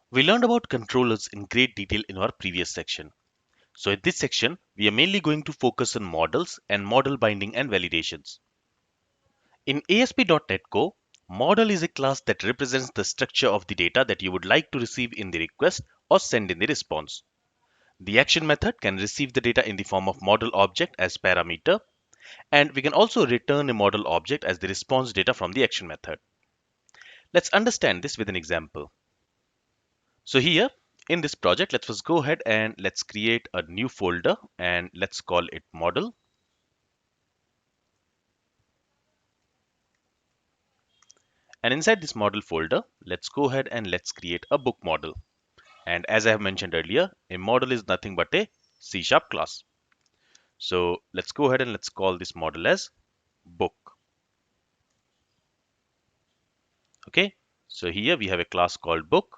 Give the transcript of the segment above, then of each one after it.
We learned about controllers in great detail in our previous section. So in this section, we are mainly going to focus on models and model binding and validations. In ASP.NET Core, model is a class that represents the structure of the data that you would like to receive in the request or send in the response. The action method can receive the data in the form of model object as parameter, and we can also return a model object as the response data from the action method. Let's understand this with an example. So here in this project, let's first go ahead and let's create a new folder and let's call it model. And inside this model folder, let's go ahead and let's create a book model. And as I have mentioned earlier, a model is nothing but a C# class. So let's go ahead and let's call this model as book. Okay, so here we have a class called book,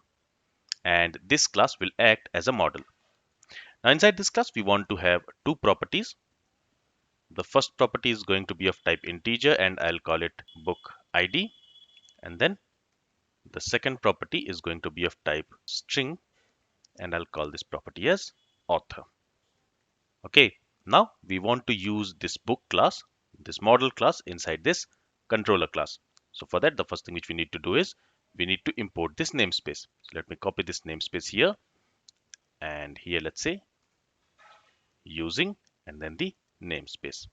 and this class will act as a model. Now inside this class, we want to have two properties. The first property is going to be of type integer, and I'll call it book ID. And then the second property is going to be of type string, and I'll call this property as author. Okay, now we want to use this book class, this model class inside this controller class. So for that, the first thing which we need to do is we need to import this namespace. So let me copy this namespace here, and here let's say using and then the namespace.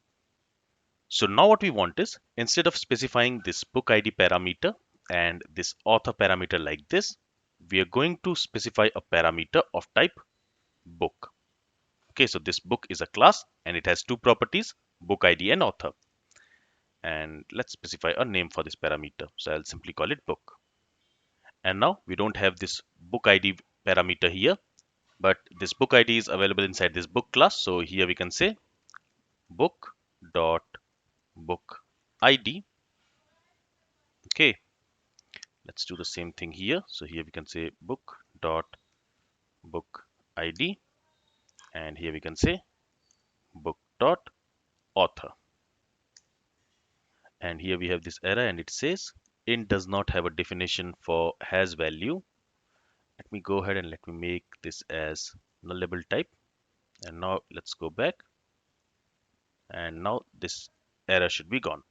So now what we want is, instead of specifying this book ID parameter and this author parameter like this, we are going to specify a parameter of type book. Okay, so this book is a class and it has two properties, book ID and author. And let's specify a name for this parameter. So I'll simply call it book. And now we don't have this book ID parameter here, but this book ID is available inside this book class. So here we can say book dot book ID. Okay, let's do the same thing here. So here we can say book dot book ID, and here we can say book dot author. And here we have this error and it says int does not have a definition for has value. Let me go ahead and let me make this as nullable type. And now let's go back. And now this error should be gone.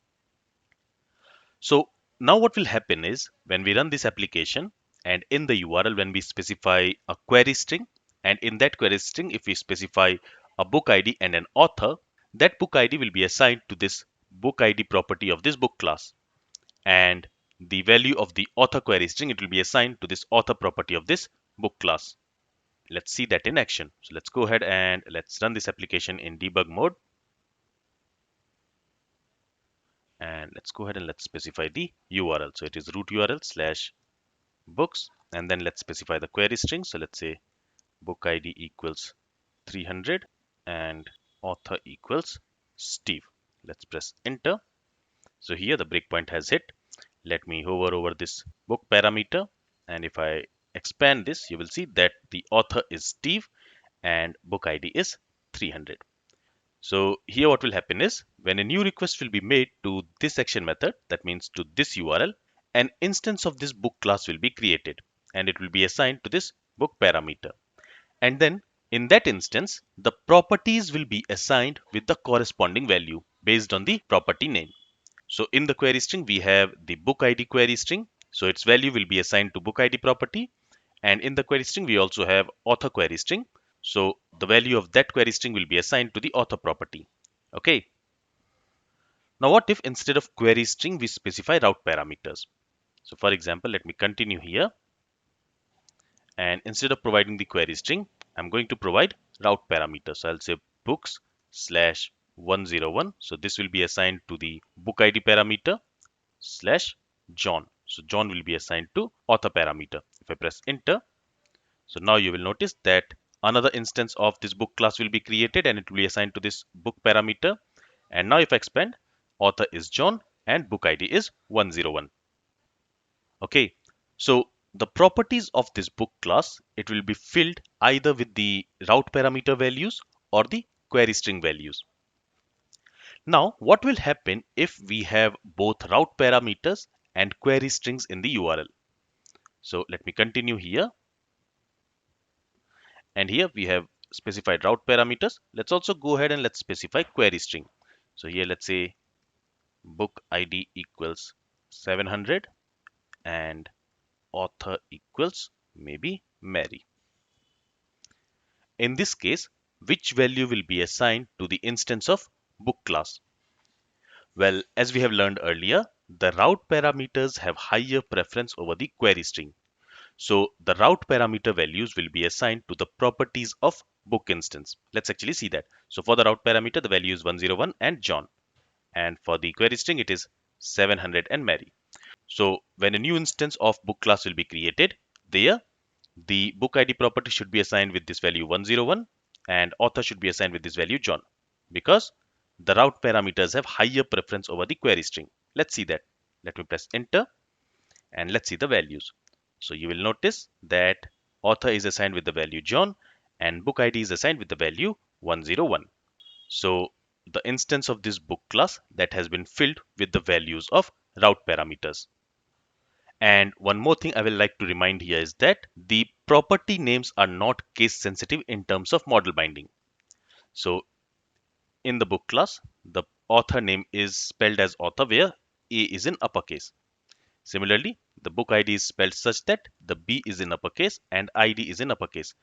So now what will happen is when we run this application and in the URL, when we specify a query string, and in that query string, if we specify a book ID and an author, that book ID will be assigned to this book ID property of this book class. And the value of the author query string, it will be assigned to this author property of this book class. Let's see that in action. So let's go ahead and let's run this application in debug mode. And let's go ahead and let's specify the URL. So it is root URL slash books, and then let's specify the query string. So let's say book ID equals 300 and author equals Steve. Let's press enter. So here the breakpoint has hit. Let me hover over this book parameter, and if I expand this, you will see that the author is Steve and book ID is 300. So here what will happen is when a new request will be made to this action method, that means to this URL, an instance of this book class will be created and it will be assigned to this book parameter. And then in that instance, the properties will be assigned with the corresponding value based on the property name. So in the query string, we have the book ID query string. So its value will be assigned to book ID property. And in the query string, we also have author query string. So the value of that query string will be assigned to the author property. Okay. Now what if instead of query string, we specify route parameters? So for example, let me continue here. And instead of providing the query string, I'm going to provide route parameters. So I'll say books slash 101. So this will be assigned to the book ID parameter slash John. So John will be assigned to author parameter. If I press enter, so now you will notice that another instance of this book class will be created and it will be assigned to this book parameter. And now if I expand, author is John and book ID is 101. Okay, so the properties of this book class, it will be filled either with the route parameter values or the query string values. Now, what will happen if we have both route parameters and query strings in the URL? So let me continue here. And here we have specified route parameters. Let's also go ahead and let's specify query string. So here let's say book ID equals 700 and author equals maybe Mary. In this case, which value will be assigned to the instance of book class? Well, as we have learned earlier, the route parameters have higher preference over the query string. So the route parameter values will be assigned to the properties of book instance. Let's actually see that. So for the route parameter, the value is 101 and John. And for the query string, it is 700 and Mary. So when a new instance of book class will be created, there the book ID property should be assigned with this value 101 and author should be assigned with this value John, because the route parameters have higher preference over the query string. Let's see that. Let me press enter and let's see the values. So you will notice that author is assigned with the value John and book ID is assigned with the value 101. So the instance of this book class that has been filled with the values of route parameters. And one more thing I will like to remind here is that the property names are not case sensitive in terms of model binding. So in the book class, the author name is spelled as author where A is in uppercase. Similarly, the book ID is spelled such that the B is in uppercase and ID is in uppercase.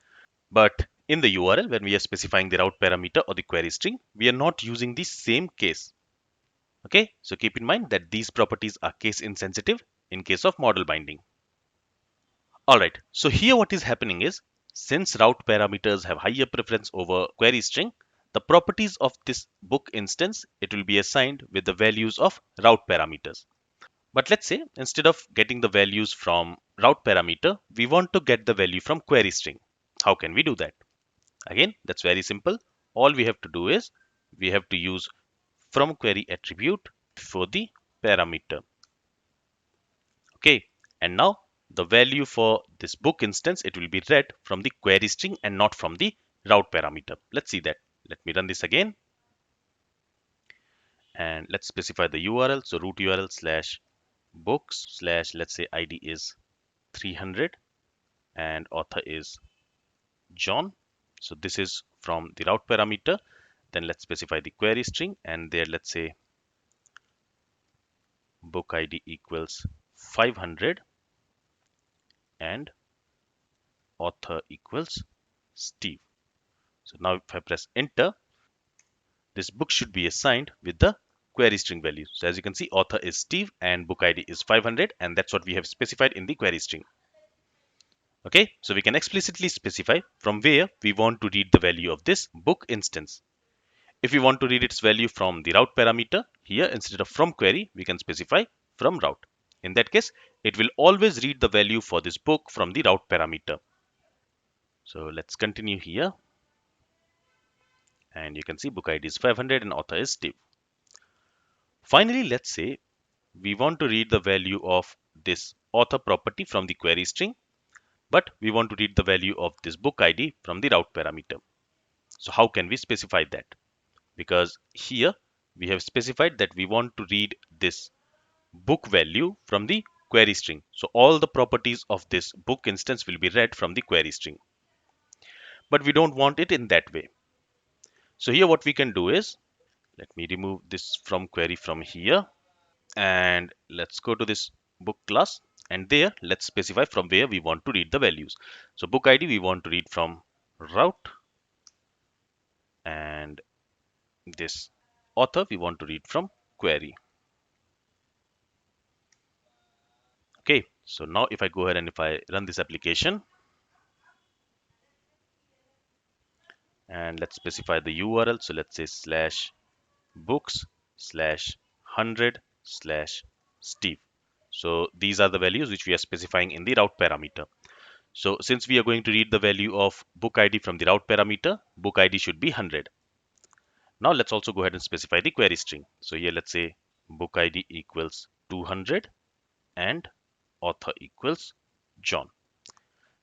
But in the URL, when we are specifying the route parameter or the query string, we are not using the same case. Okay, so keep in mind that these properties are case insensitive in case of model binding. Alright, so here what is happening is, since route parameters have higher preference over query string, the properties of this book instance, it will be assigned with the values of route parameters. But let's say instead of getting the values from route parameter, we want to get the value from query string. How can we do that? Again, that's very simple. All we have to do is we have to use from query attribute for the parameter. Okay, and now the value for this book instance, it will be read from the query string and not from the route parameter. Let's see that. Let me run this again and let's specify the URL. So root URL slash books slash, let's say ID is 300 and author is John. So this is from the route parameter. Then let's specify the query string and there let's say book ID equals 500 and author equals Steve. So now if I press enter, this book should be assigned with the query string value. So as you can see, author is Steve and book ID is 500 and that's what we have specified in the query string. Okay, so we can explicitly specify from where we want to read the value of this book instance. If we want to read its value from the route parameter, here instead of from query, we can specify from route. In that case, it will always read the value for this book from the route parameter. So let's continue here. And you can see book ID is 500 and author is Steve. Finally, let's say we want to read the value of this author property from the query string, but we want to read the value of this book ID from the route parameter. So how can we specify that? Because here we have specified that we want to read this book value from the query string. So all the properties of this book instance will be read from the query string. But we don't want it in that way. So here what we can do is, let me remove this from query from here. And let's go to this book class and there let's specify from where we want to read the values. So book ID we want to read from route and this author we want to read from query. Okay, so now if I go ahead and if I run this application and let's specify the URL. So let's say slash books slash 100 slash Steve. So these are the values which we are specifying in the route parameter. So since we are going to read the value of book ID from the route parameter, book ID should be 100. Now let's also go ahead and specify the query string. So here let's say book ID equals 200 and author equals John.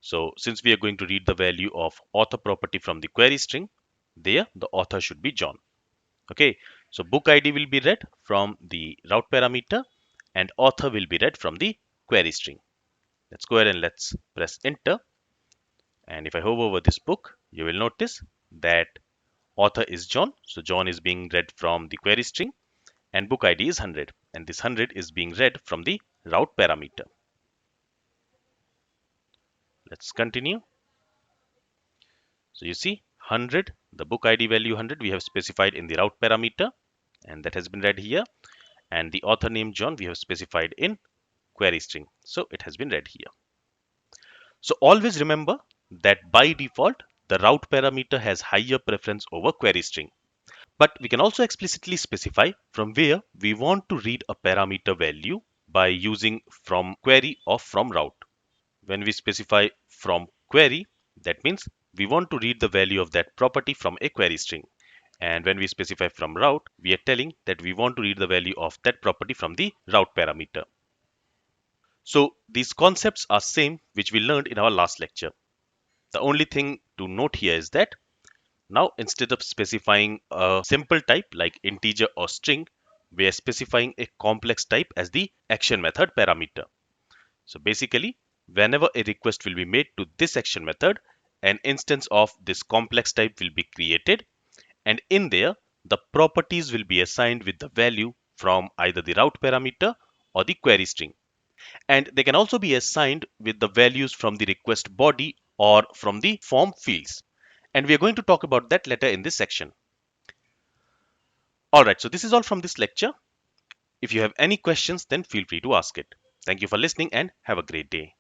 So since we are going to read the value of author property from the query string, there the author should be John. Okay, so book ID will be read from the route parameter and author will be read from the query string. Let's go ahead and let's press enter. And if I hover over this book, you will notice that author is John. So John is being read from the query string and book ID is 100. And this 100 is being read from the route parameter. Let's continue. So you see 100, the book ID value 100 we have specified in the route parameter and that has been read here. And the author name John we have specified in query string. So it has been read here. So always remember that by default, the route parameter has higher preference over query string. But we can also explicitly specify from where we want to read a parameter value by using from query or from route. When we specify from query, that means we want to read the value of that property from a query string. And when we specify from route, we are telling that we want to read the value of that property from the route parameter. So these concepts are same which we learned in our last lecture. The only thing to note here is that now instead of specifying a simple type like integer or string, we are specifying a complex type as the action method parameter. So basically, whenever a request will be made to this action method, an instance of this complex type will be created, and in there, the properties will be assigned with the value from either the route parameter or the query string. And they can also be assigned with the values from the request body or from the form fields. And we are going to talk about that later in this section. Alright, so this is all from this lecture. If you have any questions, then feel free to ask it. Thank you for listening and have a great day.